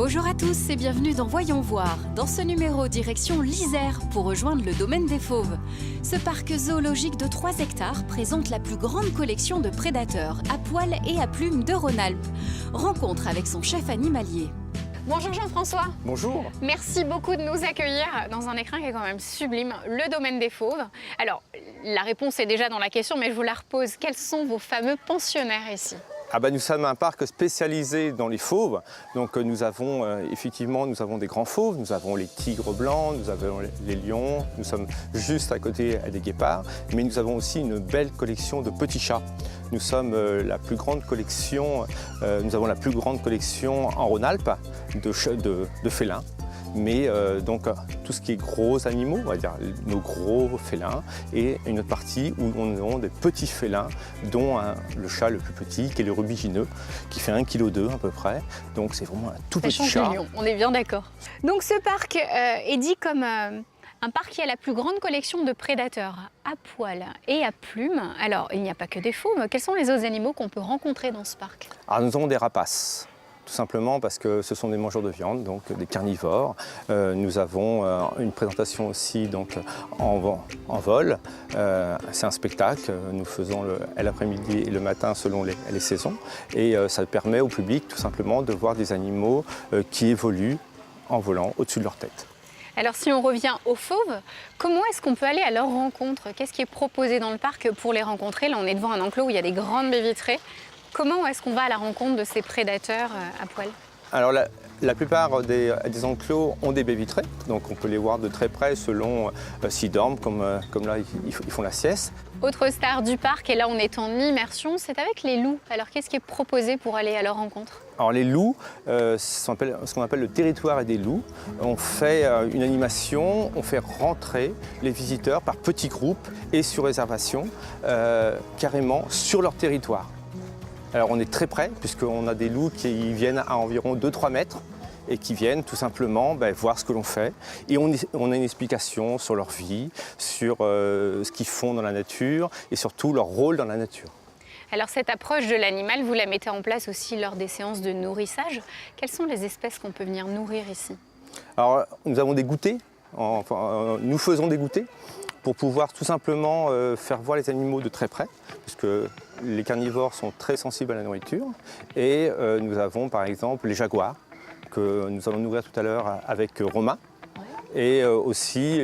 Bonjour à tous et bienvenue dans Voyons voir. Dans ce numéro, direction l'Isère pour rejoindre le domaine des fauves. Ce parc zoologique de 3 hectares présente la plus grande collection de prédateurs à poils et à plumes de Rhône-Alpes. Rencontre avec son chef animalier. Bonjour Jean-François. Bonjour. Merci beaucoup de nous accueillir dans un écrin qui est quand même sublime, le domaine des fauves. Alors, la réponse est déjà dans la question, mais je vous la repose. Quels sont vos fameux pensionnaires ici ? Nous sommes un parc spécialisé dans les fauves. Donc nous avons effectivement des grands fauves, nous avons les tigres blancs, nous avons les lions, nous sommes juste à côté des guépards, mais nous avons aussi une belle collection de petits chats. Nous sommes la plus grande collection, nous avons la plus grande collection en Rhône-Alpes de félins. Mais donc tout ce qui est gros animaux, on va dire nos gros félins, et une autre partie où on a des petits félins, dont le chat le plus petit, qui est le rubigineux, qui fait 1,2 kg à peu près. Donc c'est vraiment un tout petit chat. On est bien d'accord. Donc ce parc est dit comme un parc qui a la plus grande collection de prédateurs à poils et à plumes. Alors il n'y a pas que des fauves. Quels sont les autres animaux qu'on peut rencontrer dans ce parc ? Alors nous avons des rapaces. Tout simplement parce que ce sont des mangeurs de viande, donc des carnivores. Nous avons une présentation aussi donc, en vol. C'est un spectacle, nous faisons l'après-midi et le matin selon les saisons. Et ça permet au public tout simplement de voir des animaux qui évoluent en volant au-dessus de leur tête. Alors si on revient aux fauves, comment est-ce qu'on peut aller à leur rencontre ? Qu'est-ce qui est proposé dans le parc pour les rencontrer ? Là on est devant un enclos où il y a des grandes baies vitrées. Comment est-ce qu'on va à la rencontre de ces prédateurs à poil ? Alors la plupart des enclos ont des baies vitrées, donc on peut les voir de très près selon s'ils dorment, comme là ils font la sieste. Autre star du parc, et là on est en immersion, c'est avec les loups. Alors qu'est-ce qui est proposé pour aller à leur rencontre ? Alors les loups, ce qu'on appelle le territoire des loups, on fait une animation, on fait rentrer les visiteurs par petits groupes et sur réservation, carrément sur leur territoire. Alors on est très près, puisqu'on a des loups qui viennent à environ 2-3 mètres et qui viennent tout simplement voir ce que l'on fait. Et on a une explication sur leur vie, sur ce qu'ils font dans la nature et surtout leur rôle dans la nature. Alors cette approche de l'animal, vous la mettez en place aussi lors des séances de nourrissage. Quelles sont les espèces qu'on peut venir nourrir ici ? Alors nous avons des goûters, nous faisons des goûters pour pouvoir tout simplement faire voir les animaux de très près, puisque les carnivores sont très sensibles à la nourriture. Et nous avons par exemple les jaguars, que nous allons nourrir tout à l'heure avec Romain. Et aussi,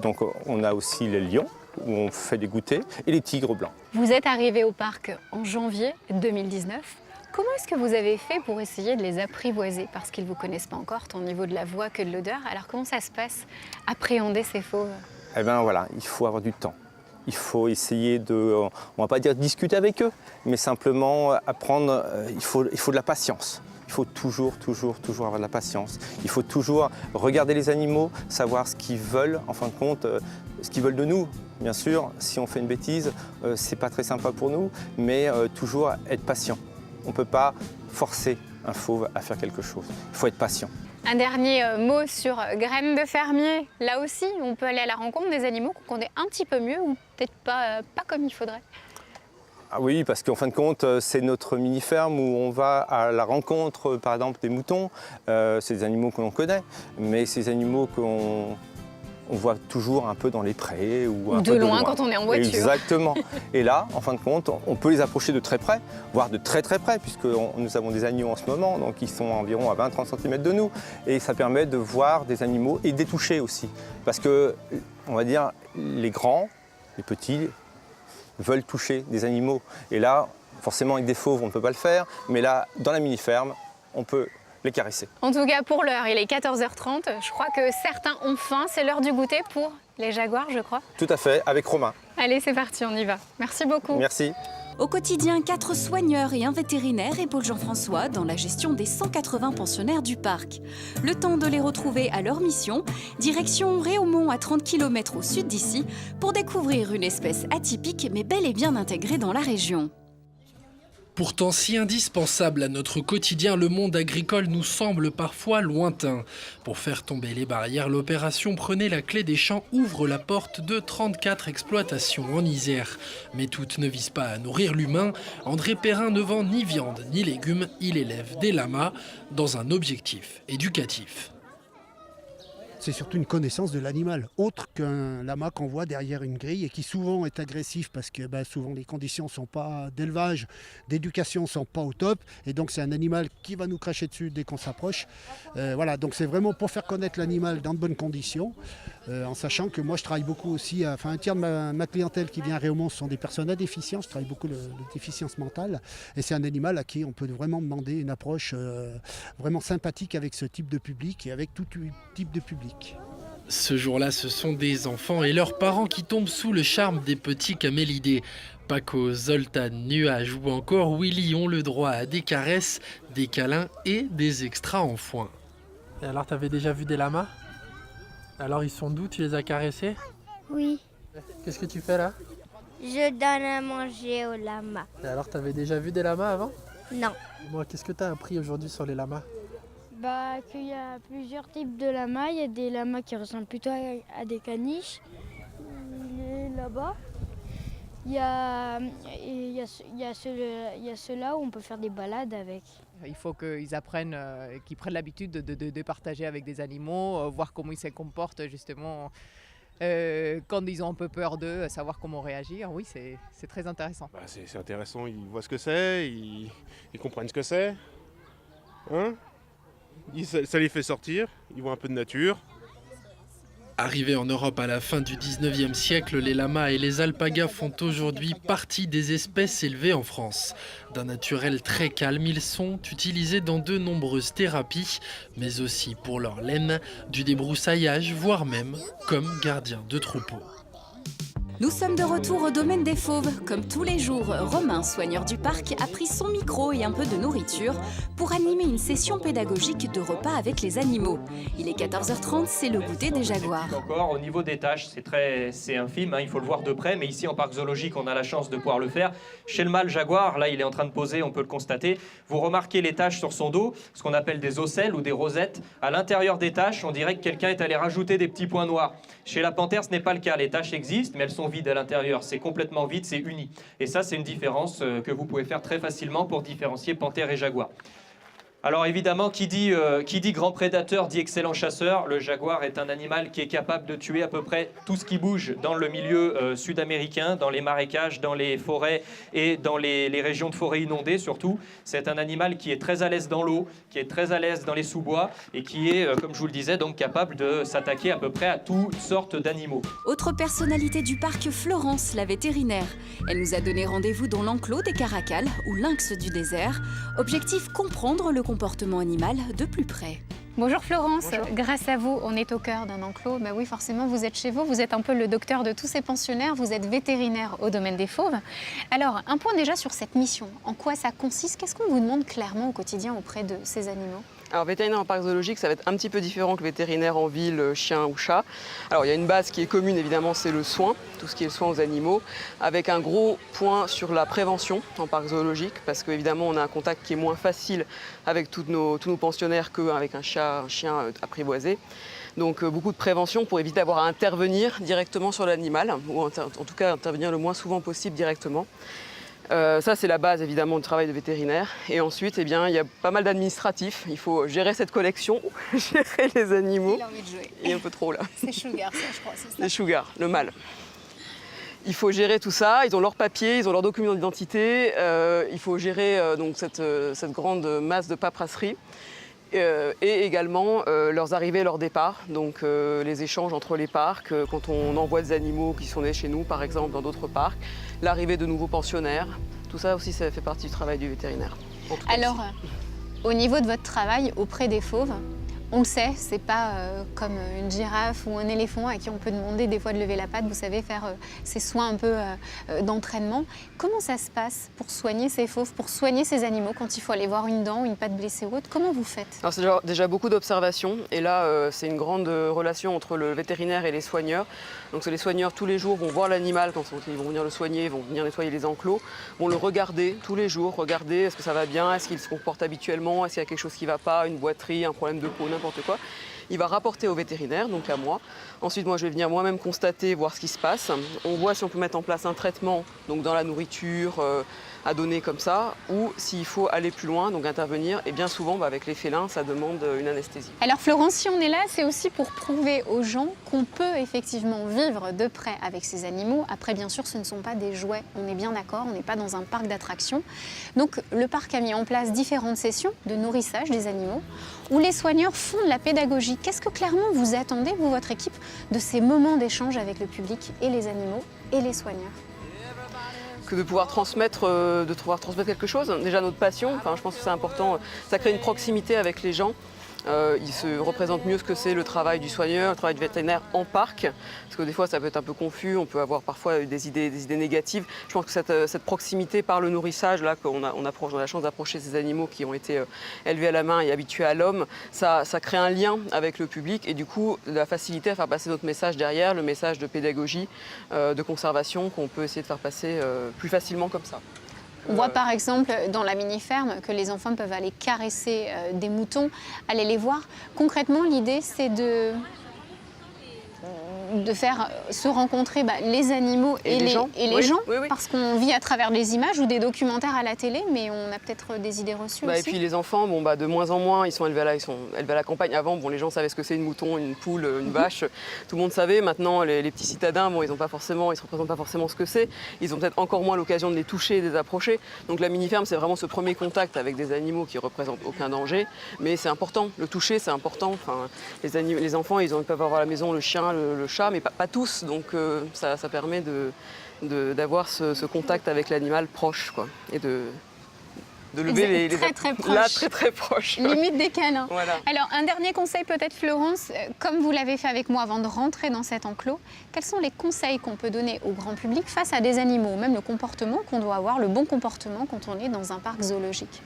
donc on a aussi les lions, où on fait des goûters, et les tigres blancs. Vous êtes arrivé au parc en janvier 2019. Comment est-ce que vous avez fait pour essayer de les apprivoiser ? Parce qu'ils ne vous connaissent pas encore, tant au niveau de la voix que de l'odeur. Alors comment ça se passe, appréhender ces fauves ? Eh bien voilà, il faut avoir du temps. Il faut essayer on ne va pas dire discuter avec eux, mais simplement apprendre, il faut de la patience. Il faut toujours avoir de la patience. Il faut toujours regarder les animaux, savoir ce qu'ils veulent, en fin de compte, ce qu'ils veulent de nous. Bien sûr, si on fait une bêtise, c'est pas très sympa pour nous, mais toujours être patient. On ne peut pas forcer un fauve à faire quelque chose. Il faut être patient. Un dernier mot sur Graines de fermier. Là aussi, on peut aller à la rencontre des animaux qu'on connaît un petit peu mieux ou peut-être pas comme il faudrait. Ah oui, parce qu'en fin de compte, c'est notre mini-ferme où on va à la rencontre, par exemple, des moutons. C'est des animaux que l'on connaît, mais ces animaux qu'on voit toujours un peu dans les prés ou un de peu loin quand on est en voiture. Exactement. Et là, en fin de compte, on peut les approcher de très près, voire de très très près, puisque nous avons des agneaux en ce moment, donc ils sont environ à 20-30 cm de nous. Et ça permet de voir des animaux et de les toucher aussi. Parce que, on va dire, les grands, les petits, veulent toucher des animaux. Et là, forcément, avec des fauves, on ne peut pas le faire. Mais là, dans la mini-ferme, on peut les caresser. En tout cas, pour l'heure, il est 14h30. Je crois que certains ont faim. C'est l'heure du goûter pour les jaguars, je crois. Tout à fait, avec Romain. Allez, c'est parti, on y va. Merci beaucoup. Merci. Au quotidien, 4 soigneurs et un vétérinaire épaulent Jean-François dans la gestion des 180 pensionnaires du parc. Le temps de les retrouver à leur mission, direction Réaumont à 30 km au sud d'ici, pour découvrir une espèce atypique mais bel et bien intégrée dans la région. Pourtant si indispensable à notre quotidien, le monde agricole nous semble parfois lointain. Pour faire tomber les barrières, l'opération Prenez la clé des champs ouvre la porte de 34 exploitations en Isère. Mais toutes ne visent pas à nourrir l'humain. André Perrin ne vend ni viande ni légumes, il élève des lamas dans un objectif éducatif. C'est surtout une connaissance de l'animal, autre qu'un lama qu'on voit derrière une grille et qui souvent est agressif parce que souvent les conditions sont pas d'élevage, d'éducation sont pas au top et donc c'est un animal qui va nous cracher dessus dès qu'on s'approche. Voilà, donc c'est vraiment pour faire connaître l'animal dans de bonnes conditions, en sachant que moi je travaille beaucoup aussi, un tiers de ma clientèle qui vient à Réaumont ce sont des personnes à déficience, je travaille beaucoup de déficience mentale et c'est un animal à qui on peut vraiment demander une approche vraiment sympathique avec ce type de public et avec tout type de public. Ce jour-là, ce sont des enfants et leurs parents qui tombent sous le charme des petits camélidés. Paco, Zoltan, Nuage ou encore Willy ont le droit à des caresses, des câlins et des extras en foin. Et alors, t'avais déjà vu des lamas? Alors, ils sont d'où? Tu les as caressés? Oui, Qu'est-ce que tu fais là? je donne à manger au lama. Et alors, t'avais déjà vu des lamas avant? Non. Moi, qu'est-ce que t'as appris aujourd'hui sur les lamas? Qu'il y a plusieurs types de lamas. Il y a des lamas qui ressemblent plutôt à des caniches. Il est là-bas. Il y a ceux-là où on peut faire des balades avec. Il faut qu'ils apprennent, qu'ils prennent l'habitude de partager avec des animaux, voir comment ils se comportent justement quand ils ont un peu peur d'eux, savoir comment réagir. Oui, c'est très intéressant. C'est intéressant, ils voient ce que c'est, ils comprennent ce que c'est. Hein? Ça les fait sortir, ils voient un peu de nature. Arrivés en Europe à la fin du 19e siècle, les lamas et les alpagas font aujourd'hui partie des espèces élevées en France. D'un naturel très calme, ils sont utilisés dans de nombreuses thérapies, mais aussi pour leur laine, du débroussaillage, voire même comme gardiens de troupeaux. Nous sommes de retour au domaine des fauves. Comme tous les jours, Romain, soigneur du parc, a pris son micro et un peu de nourriture pour animer une session pédagogique de repas avec les animaux. Il est 14h30, c'est le goûter des jaguars. Encore au niveau des tâches, c'est infime, il faut le voir de près, mais ici en parc zoologique, on a la chance de pouvoir le faire. Chez le mâle jaguar, là il est en train de poser, on peut le constater. Vous remarquez les taches sur son dos, ce qu'on appelle des ocelles ou des rosettes. À l'intérieur des taches, on dirait que quelqu'un est allé rajouter des petits points noirs. Chez la panthère, ce n'est pas le cas. Les taches existent, mais elles sont vides à l'intérieur. C'est complètement vide, c'est uni. Et ça, c'est une différence que vous pouvez faire très facilement pour différencier panthère et jaguar. Alors évidemment, qui dit grand prédateur dit excellent chasseur. Le jaguar est un animal qui est capable de tuer à peu près tout ce qui bouge dans le milieu sud-américain, dans les marécages, dans les forêts et dans les régions de forêt inondées surtout. C'est un animal qui est très à l'aise dans l'eau, qui est très à l'aise dans les sous-bois et qui est, comme je vous le disais, donc capable de s'attaquer à peu près à toutes sortes d'animaux. Autre personnalité du parc, Florence, la vétérinaire. Elle nous a donné rendez-vous dans l'enclos des Caracals ou lynx du désert. Objectif, comprendre le comportement animal de plus près. Bonjour Florence, Bonjour. Grâce à vous, on est au cœur d'un enclos. Oui, forcément, vous êtes chez vous, vous êtes un peu le docteur de tous ces pensionnaires, vous êtes vétérinaire au domaine des fauves. Alors, un point déjà sur cette mission. En quoi ça consiste? Qu'est-ce qu'on vous demande clairement au quotidien auprès de ces animaux? Alors vétérinaire en parc zoologique, ça va être un petit peu différent que vétérinaire en ville, chien ou chat. Alors il y a une base qui est commune évidemment, c'est le soin, tout ce qui est le soin aux animaux, avec un gros point sur la prévention en parc zoologique, parce qu'évidemment on a un contact qui est moins facile avec tous nos pensionnaires qu'avec un chat, un chien apprivoisé. Donc beaucoup de prévention pour éviter d'avoir à intervenir directement sur l'animal, ou en tout cas intervenir le moins souvent possible directement. Ça, c'est la base évidemment du travail de vétérinaire. Et ensuite, il y a pas mal d'administratifs. Il faut gérer cette collection, gérer les animaux. Il a envie de jouer. Il est un peu trop là. C'est Sugar, ça, je crois, c'est ça. Les Sugar, le mâle. Il faut gérer tout ça. Ils ont leurs papiers, ils ont leurs documents d'identité. Il faut gérer donc cette grande masse de paperasserie. Et également leurs arrivées et leurs départs, donc les échanges entre les parcs, quand on envoie des animaux qui sont nés chez nous, par exemple, dans d'autres parcs, l'arrivée de nouveaux pensionnaires, tout ça aussi, ça fait partie du travail du vétérinaire. Alors, au niveau de votre travail auprès des fauves, On le sait, c'est pas comme une girafe ou un éléphant à qui on peut demander des fois de lever la patte, vous savez, faire ces soins un peu d'entraînement. Comment ça se passe pour soigner ces fauves, pour soigner ces animaux quand il faut aller voir une dent, une patte blessée ou autre? Comment vous faites? Alors c'est déjà beaucoup d'observations et là c'est une grande relation entre le vétérinaire et les soigneurs. Donc les soigneurs tous les jours vont voir l'animal quand ils vont venir le soigner, vont venir nettoyer les enclos, vont le regarder tous les jours, regarder est-ce que ça va bien, est-ce qu'il se comporte habituellement, est-ce qu'il y a quelque chose qui ne va pas, une boiterie, un problème de peau, n'importe quoi. Il va rapporter au vétérinaire, donc à moi. Ensuite, moi, je vais venir moi-même constater, voir ce qui se passe. On voit si on peut mettre en place un traitement, donc dans la nourriture, à donner comme ça, ou s'il faut aller plus loin, donc intervenir. Et bien souvent, avec les félins, ça demande une anesthésie. Alors Florence, si on est là, c'est aussi pour prouver aux gens qu'on peut effectivement vivre de près avec ces animaux. Après, bien sûr, ce ne sont pas des jouets, on est bien d'accord, on n'est pas dans un parc d'attractions. Donc le parc a mis en place différentes sessions de nourrissage des animaux, où les soigneurs font de la pédagogie. Qu'est-ce que clairement vous attendez, vous, votre équipe, de ces moments d'échange avec le public et les animaux et les soigneurs? Que de pouvoir transmettre quelque chose, déjà notre passion, je pense que c'est important, ça crée une proximité avec les gens. Ils se représentent mieux ce que c'est le travail du soigneur, le travail du vétérinaire en parc, parce que des fois ça peut être un peu confus, on peut avoir parfois des idées négatives. Je pense que cette proximité par le nourrissage, là qu'on a la chance d'approcher ces animaux qui ont été élevés à la main et habitués à l'homme, ça crée un lien avec le public et du coup la facilité à faire passer notre message derrière, le message de pédagogie, de conservation qu'on peut essayer de faire passer plus facilement comme ça. On voit par exemple dans la mini-ferme que les enfants peuvent aller caresser des moutons, aller les voir. Concrètement, l'idée, c'est de faire se rencontrer les animaux et les gens, oui. Parce qu'on vit à travers des images ou des documentaires à la télé, mais on a peut-être des idées reçues aussi. Et puis les enfants, de moins en moins, ils sont élevés à la campagne. Avant, les gens savaient ce que c'est une mouton, une poule, une vache, tout le monde savait. Maintenant, les petits citadins, ils ne se représentent pas forcément ce que c'est. Ils ont peut-être encore moins l'occasion de les toucher et de les approcher. Donc la mini-ferme, c'est vraiment ce premier contact avec des animaux qui ne représentent aucun danger. Mais c'est important, le toucher, c'est important. Les enfants, ils peuvent avoir à la maison le chien, le chat, mais pas tous, donc ça permet d'avoir ce contact avec l'animal proche, quoi, et de lever très proche. Limite des câlins. Voilà. Alors un dernier conseil peut-être Florence, comme vous l'avez fait avec moi avant de rentrer dans cet enclos, quels sont les conseils qu'on peut donner au grand public face à des animaux, même le comportement qu'on doit avoir, le bon comportement quand on est dans un parc zoologique?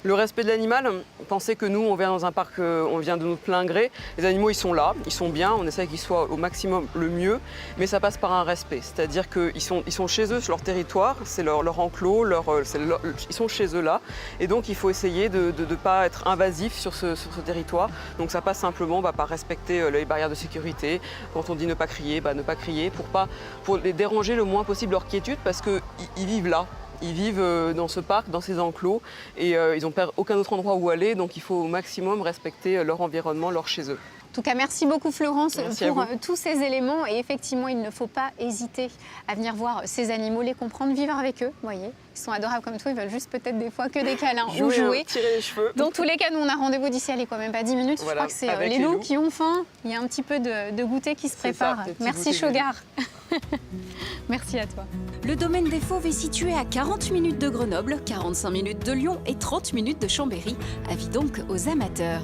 Le respect de l'animal, pensez que nous, on vient dans un parc, on vient de notre plein gré. Les animaux, ils sont là, ils sont bien, on essaie qu'ils soient au maximum le mieux, mais ça passe par un respect. C'est-à-dire qu'ils sont chez eux, sur leur territoire, c'est leur enclos, ils sont chez eux là. Et donc, il faut essayer de ne pas être invasif sur ce territoire. Donc, ça passe simplement par respecter les barrières de sécurité. Quand on dit ne pas crier, ne pas crier pour les déranger le moins possible leur quiétude, parce qu'ils vivent là. Ils vivent dans ce parc, dans ces enclos, et ils n'ont aucun autre endroit où aller, donc il faut au maximum respecter leur environnement, leur chez eux. En tout cas, merci beaucoup Florence pour tous ces éléments. Et effectivement, il ne faut pas hésiter à venir voir ces animaux, les comprendre, vivre avec eux. Vous voyez, ils sont adorables comme toi, ils veulent juste peut-être des fois que des câlins ou jouer. Tirer les cheveux. Dans tous les cas, nous on a rendez-vous d'ici, même pas 10 minutes. Voilà, je crois que c'est les loups qui ont faim. Il y a un petit peu de goûter qui se prépare. Merci Sugar. Merci à toi. Le domaine des Fauves est situé à 40 minutes de Grenoble, 45 minutes de Lyon et 30 minutes de Chambéry. Avis donc aux amateurs.